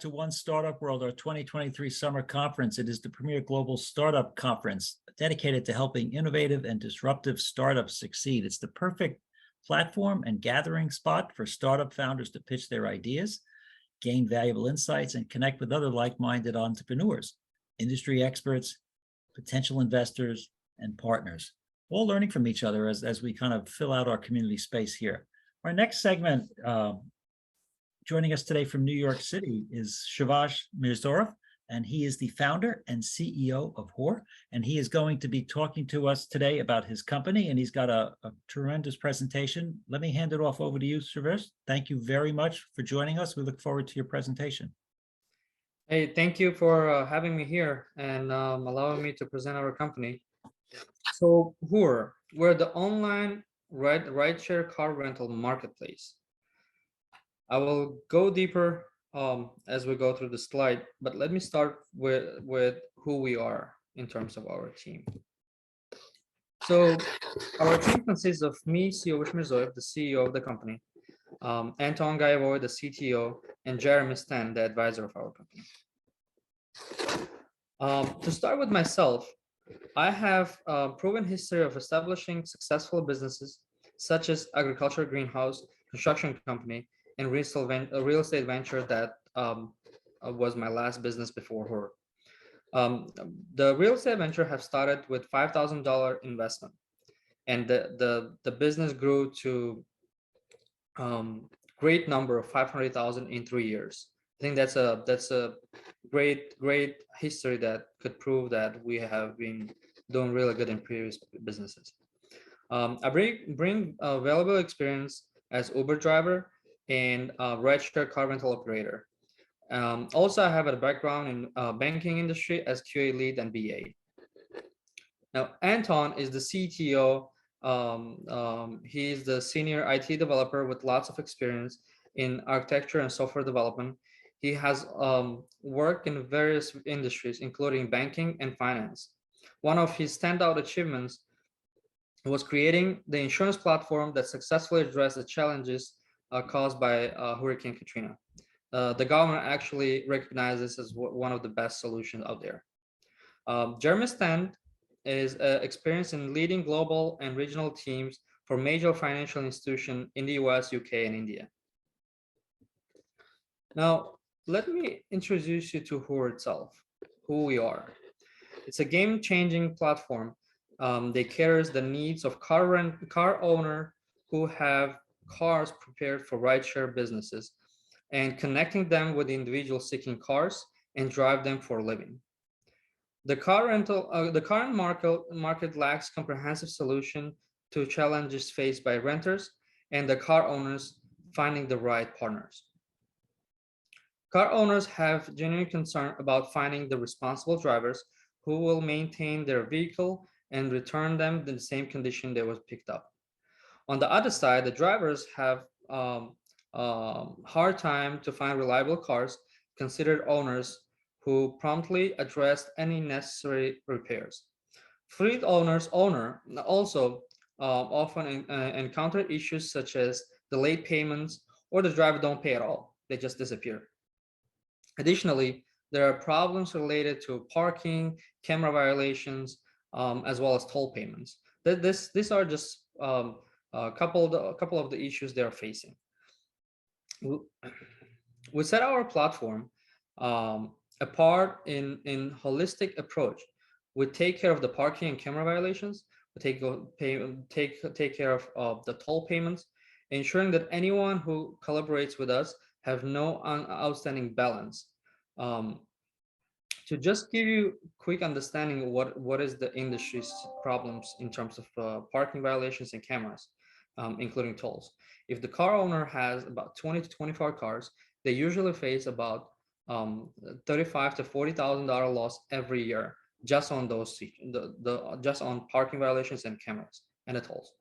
to One Startup World, our 2023 summer conference. It is the premier global startup conference dedicated to helping innovative and disruptive startups succeed. It's the perfect platform and gathering spot for startup founders to pitch their ideas, gain valuable insights, and connect with other like-minded entrepreneurs, industry experts, potential investors, and partners, all learning from each other as we kind of fill out our community space here. Our next segment, joining us today from New York City, is Siyovush Mirzoev, and he is the founder and CEO of Huur. And he is going to be talking to us today about his company, and he's got a tremendous presentation. Let me hand it off over to you, Siyovush. Thank you very much for joining us. We look forward to your presentation. Hey, thank you for having me here and allowing me to present our company. So Huur, we're the online rideshare car rental marketplace. I will go deeper as we go through the slide, but let me start with who we are in terms of our team. So our team consists of me, Siyovush Mirzoev, the CEO of the company, Anton Gaevoy, the CTO, and Jeremy Stan, the advisor of our company. To start with myself, I have a proven history of establishing successful businesses such as agriculture greenhouse, construction company, and real estate venture that was my last business before Huur. The real estate venture have started with $5,000 investment, and the business grew to great number of 500,000 in 3 years. I think that's a great history that could prove that we have been doing really good in previous businesses. I bring valuable experience as Uber driver and rideshare car rental operator. Also, I have a background in banking industry as QA lead and BA. Now, Anton is the CTO. He's the senior IT developer with lots of experience in architecture and software development. He has worked in various industries, including banking and finance. One of his standout achievements was creating the insurance platform that successfully addressed the challenges caused by Hurricane Katrina. The government actually recognizes this as one of the best solutions out there. Jeremy Stan is experienced in leading global and regional teams for major financial institutions in the US, UK, and India. Now, let me introduce you to Huur itself, who we are. It's a game-changing platform that caters the needs of car owner who have cars prepared for rideshare businesses and connecting them with individuals seeking cars and drive them for a living. The current market lacks comprehensive solution to challenges faced by renters and the car owners finding the right partners. Car owners have genuine concern about finding the responsible drivers who will maintain their vehicle and return them in the same condition they was picked up. On the other side, the drivers have hard time to find reliable cars, considered owners who promptly address any necessary repairs. Fleet owners also often encounter issues such as the late payments or the driver don't pay at all. They just disappear. Additionally, there are problems related to parking, camera violations, as well as toll payments. These are just a couple of the issues they are facing. We set our platform apart in holistic approach. We take care of the parking and camera violations. We take care of the toll payments, ensuring that anyone who collaborates with us have no outstanding balance. To just give you a quick understanding of what is the industry's problems in terms of parking violations and cameras, including tolls. If the car owner has about 20 to 24 cars, they usually face about $35,000 to $40,000 loss every year just on those just on parking violations and cameras and the tolls.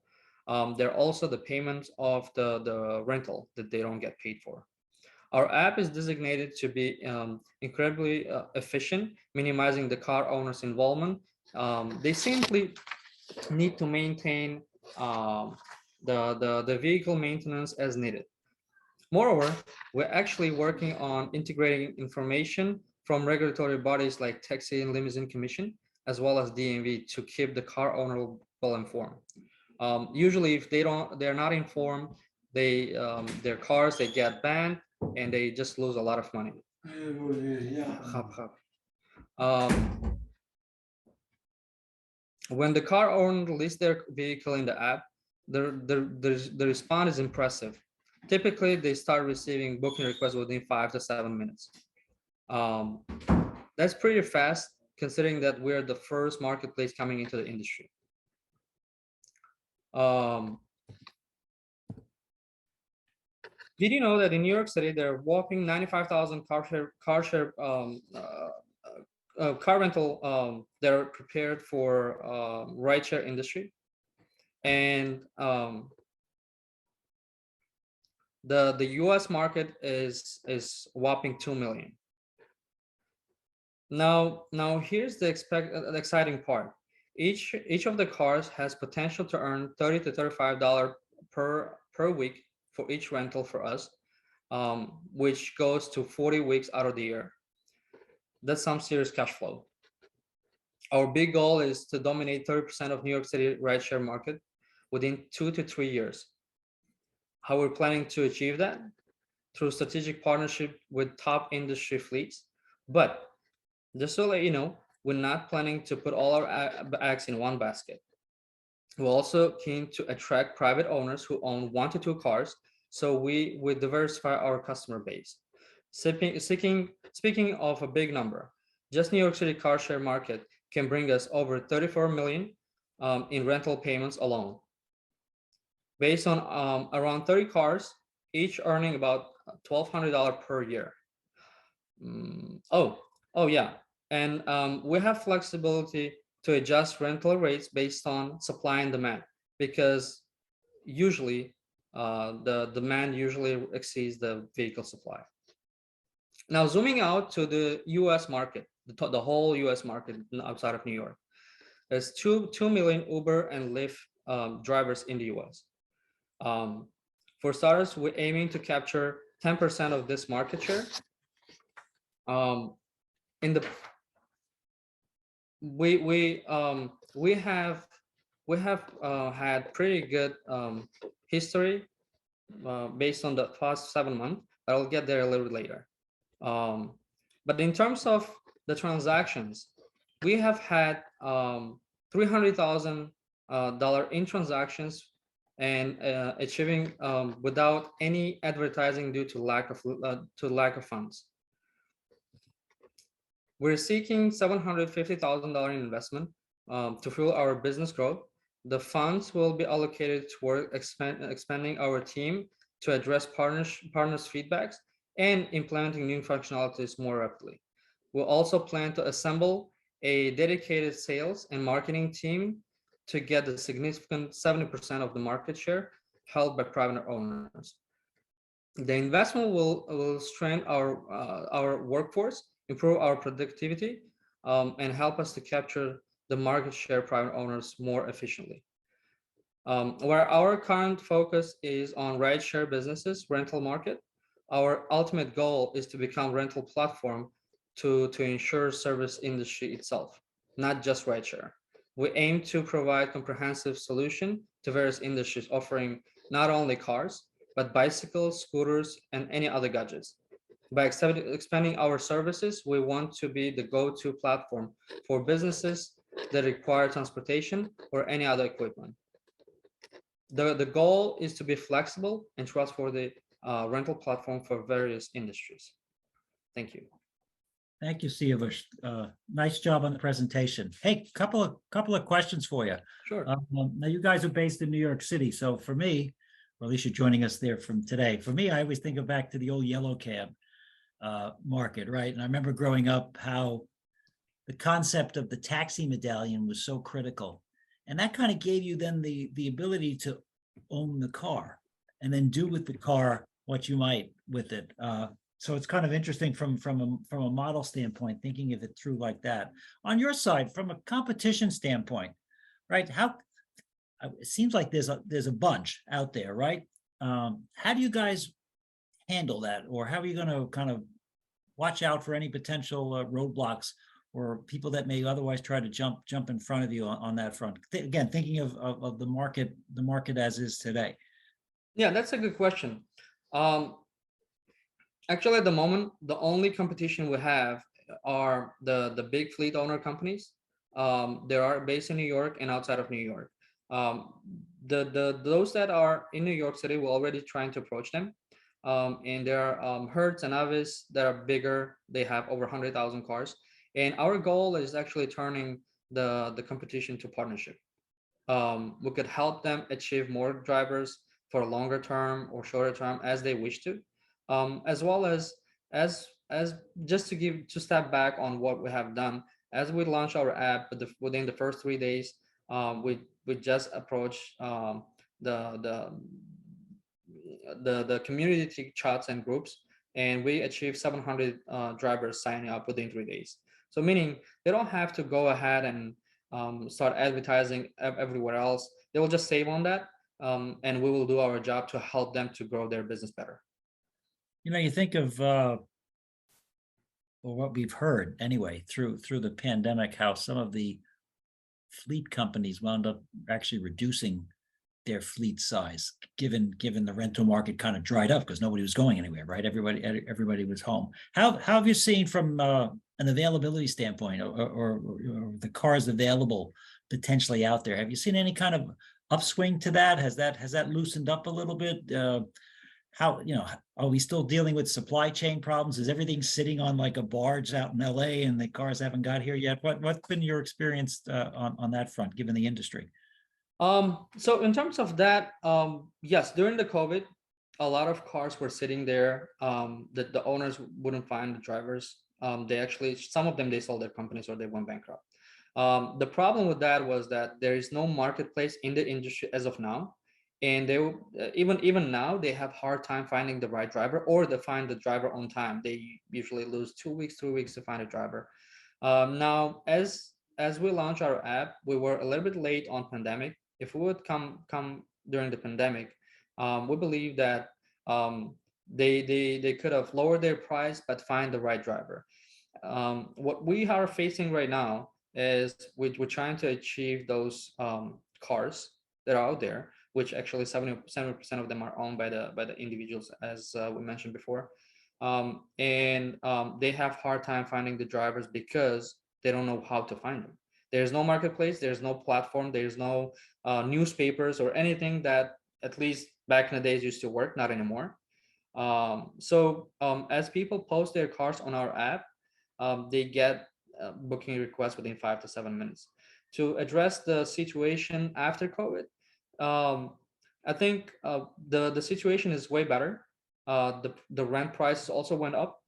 There are also the payments of the rental that they don't get paid for. Our app is designated to be incredibly efficient, minimizing the car owner's involvement. They simply need to maintain the vehicle maintenance as needed. Moreover, we're actually working on integrating information from regulatory bodies like Taxi and Limousine Commission, as well as DMV, to keep the car owner well informed. Usually, if they're not informed, their cars, they get banned and they just lose a lot of money. When the car owner lists their vehicle in the app, the response is impressive. Typically, they start receiving booking requests within 5 to 7 minutes. That's pretty fast, considering that we're the first marketplace coming into the industry. Did you know that in New York City, there are whopping 95,000 car rental that are prepared for rideshare industry, and the U.S. market is whopping 2 million. Now here's the exciting part. Each of the cars has potential to earn $30 to $35 per week for each rental for us, which goes to 40 weeks out of the year. That's some serious cash flow. Our big goal is to dominate 30% of New York City rideshare market within 2 to 3 years. How we're planning to achieve that? Through strategic partnership with top industry fleets. But just to let you know, we're not planning to put all our eggs in one basket. We're also keen to attract private owners who own 1 to 2 cars, so we diversify our customer base. Speaking of a big number, just New York City car share market can bring us over 34 million in rental payments alone. Based on around 30 cars, each earning about $1,200 per year. Oh yeah, and we have flexibility to adjust rental rates based on supply and demand, because usually the demand usually exceeds the vehicle supply. Now, zooming out to the US market, the whole US market outside of New York, there's 2 million Uber and Lyft drivers in the US. For starters, we're aiming to capture 10% of this market share. We have had pretty good history based on the past 7 months, but I'll get there a little bit later. But in terms of the transactions, we have had $300,000 in transactions, and achieving without any advertising due to lack of funds. We're seeking $750,000 in investment to fuel our business growth. The funds will be allocated toward expanding our team to address partners' feedbacks and implementing new functionalities more rapidly. We'll also plan to assemble a dedicated sales and marketing team to get the significant 70% of the market share held by private owners. The investment will strengthen our workforce, improve our productivity, and help us to capture the market share private owners more efficiently. Where our current focus is on rideshare businesses, rental market, our ultimate goal is to become rental platform to ensure service industry itself, not just rideshare. We aim to provide comprehensive solution to various industries, offering not only cars, but bicycles, scooters, and any other gadgets. By expanding our services, we want to be the go-to platform for businesses that require transportation or any other equipment. The goal is to be flexible and trustworthy rental platform for various industries. Thank you. Thank you, Siyovush. Nice job on the presentation. Hey, couple of questions for you. Sure. Now, you guys are based in New York City, so for me, or at least you're joining us there from today. For me, I always think of back to the old yellow cab market, right? And I remember growing up how the concept of the taxi medallion was so critical, and that kind of gave you then the ability to own the car and then do with the car what you might with it. So it's kind of interesting from a model standpoint, thinking of it through like that. On your side, from a competition standpoint, right? It seems like there's a bunch out there, right? How do you guys handle that? Or how are you going to kind of watch out for any potential roadblocks or people that may otherwise try to jump in front of you on that front? Again, thinking of the market as is today. Yeah, that's a good question. Um, Actually, at the moment, the only competition we have are the big fleet owner companies. They are based in New York and outside of New York. Um, the those that are in New York City, we're already trying to approach them. And there are Hertz and Avis that are bigger. They have over 100,000 cars. And our goal is actually turning the competition to partnership. We could help them achieve more drivers for a longer term or shorter term as they wish to, as well as just to step back on what we have done as we launch our app. Within the first 3 days, we just approached the the the community chats and groups, and we achieved 700 drivers signing up within 3 days. So meaning they don't have to go ahead and start advertising everywhere else. They will just save on that, and we will do our job to help them to grow their business better. You think of or what we've heard anyway through the pandemic, how some of the fleet companies wound up actually reducing their fleet size, given the rental market kind of dried up because nobody was going anywhere, right? Everybody was home. How have you seen from an availability standpoint, or the cars available potentially out there? Have you seen any kind of upswing to that? Has that loosened up a little bit? How, are we still dealing with supply chain problems? Is everything sitting on like a barge out in LA and the cars haven't got here yet? What's been your experience on that front, given the industry? So in terms of that, yes, during the COVID, a lot of cars were sitting there. The owners wouldn't find the drivers. They actually, some of them, they sold their companies or they went bankrupt. The problem with that was that there is no marketplace in the industry as of now, and they even now they have hard time finding the right driver, or they find the driver on time. They usually lose 2 weeks, 3 weeks to find a driver. Now, as we launch our app, we were a little bit late on pandemic. If we would come during the pandemic, we believe that they could have lowered their price but find the right driver. What we are facing right now is we're trying to achieve those cars that are out there, which actually 70% of them are owned by the individuals, as we mentioned before. And they have hard time finding the drivers because they don't know how to find them. There's no marketplace, there's no platform, there's no newspapers or anything that at least back in the days used to work, not anymore. As people post their cars on our app, they get booking requests within 5 to 7 minutes. To address the situation after COVID, I think the situation is way better. The rent prices also went up.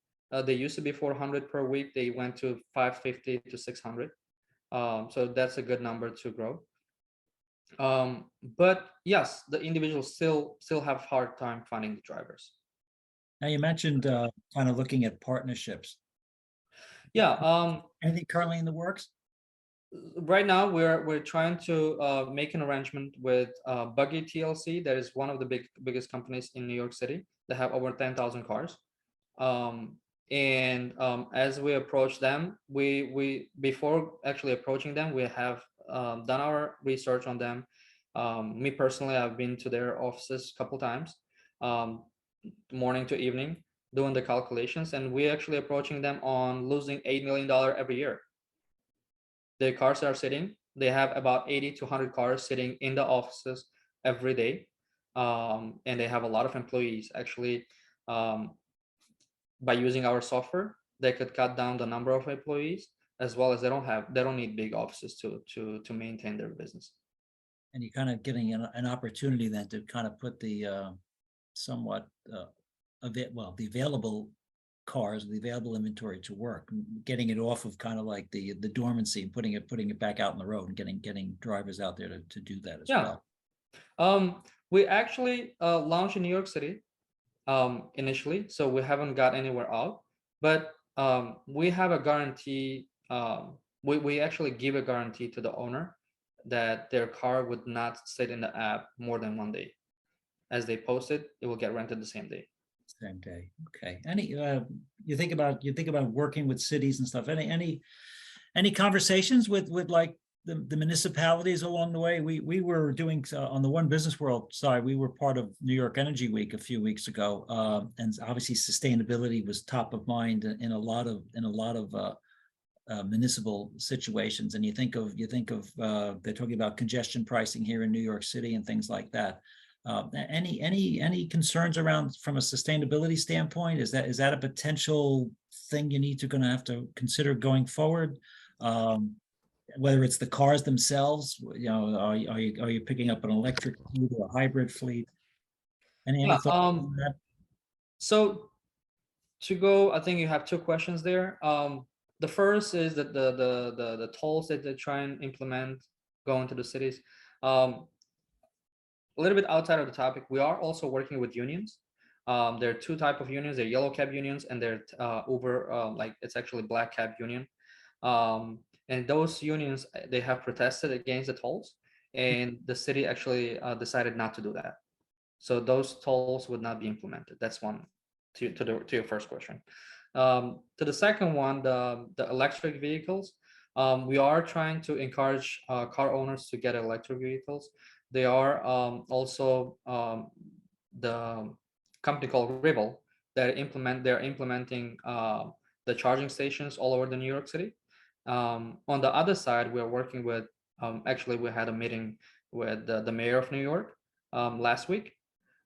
They used to be 400 per week. They went to 550 to 600. So that's a good number to grow. But yes, the individuals still have hard time finding the drivers. Now you mentioned kind of looking at partnerships. Yeah. Anything currently in the works? Right now we're trying to make an arrangement with Buggy TLC. That is one of the biggest companies in New York City that have over 10,000 cars. As we approach them, we before actually approaching them, we have done our research on them. Me personally, I've been to their offices a couple times, morning to evening, doing the calculations, and we're actually approaching them on losing $8 million every year. Their cars are sitting. They have about 80 to 100 cars sitting in the offices every day, and they have a lot of employees. Actually, by using our software, they could cut down the number of employees, as well as they don't need big offices to maintain their business. And you're kind of getting an opportunity then to kind of put the somewhat the available cars, the available inventory to work, getting it off of kind of like the dormancy and putting it back out on the road and getting drivers out there to do that as well. We actually launched in New York City initially, so we haven't got anywhere out, but we have a guarantee. We actually give a guarantee to the owner that their car would not sit in the app more than one day. As they post it, it will get rented the same day. Same day. Okay. You think about working with cities and stuff. Any conversations with like the municipalities along the way? We were doing on the One Business World side. We were part of New York Energy Week a few weeks ago, and obviously sustainability was top of mind in a lot of municipal situations. And you think of they're talking about congestion pricing here in New York City and things like that. Any concerns around from a sustainability standpoint? Is that a potential thing you need to going to have to consider going forward? Whether it's the cars themselves, are you picking up an electric fleet or a hybrid fleet? Any Yeah. thoughts on that? So to go, I think you have two questions there. The first is that the tolls that they try and implement going to the cities. A little bit outside of the topic, we are also working with unions. There are two types of unions. They're yellow cab unions, and they're Uber, like it's actually black cab union. And those unions, they have protested against the tolls, and the city actually decided not to do that. So those tolls would not be implemented. That's one to your first question. To the second one, the electric vehicles. We are trying to encourage car owners to get electric vehicles. They are also the company called Ribble that they're implementing the charging stations all over the New York City. On the other side, we're working with actually we had a meeting with the mayor of New York last week,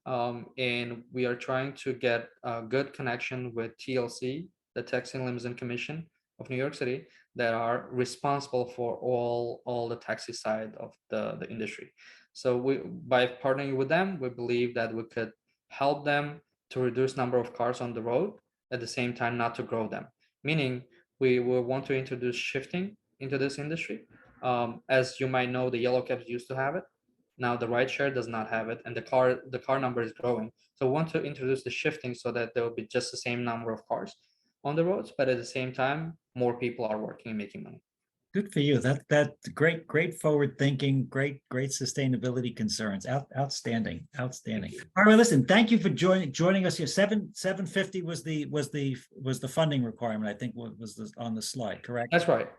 and we are trying to get a good connection with TLC, the Taxi and Limousine Commission of New York City, that are responsible for all the taxi side of the industry. So by partnering with them, we believe that we could help them to reduce number of cars on the road, at the same time not to grow them. Meaning we will want to introduce shifting into this industry. As you might know, the yellow cabs used to have it. Now the rideshare does not have it, and the car number is growing. So we want to introduce the shifting so that there will be just the same number of cars on the roads, but at the same time, more people are working and making money. Good for you. That great forward thinking, great sustainability concerns. Outstanding. All right, listen, thank you for joining us here. 750 was the funding requirement, I think was on the slide, correct? That's right.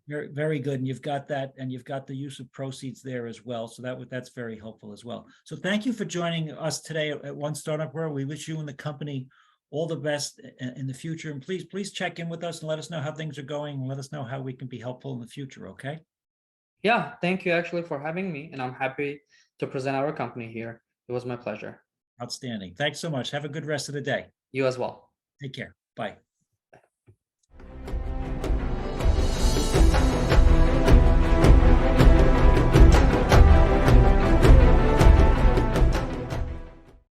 Very good. And you've got that, and you've got the use of proceeds there as well. So that's very helpful as well. So thank you for joining us today at One Startup World. We wish you and the company all the best in the future. And please check in with us and let us know how things are going, and let us know how we can be helpful in the future, okay? Yeah, thank you actually for having me, and I'm happy to present our company here. It was my pleasure. Outstanding. Thanks so much. Have a good rest of the day. You as well. Take care. Bye.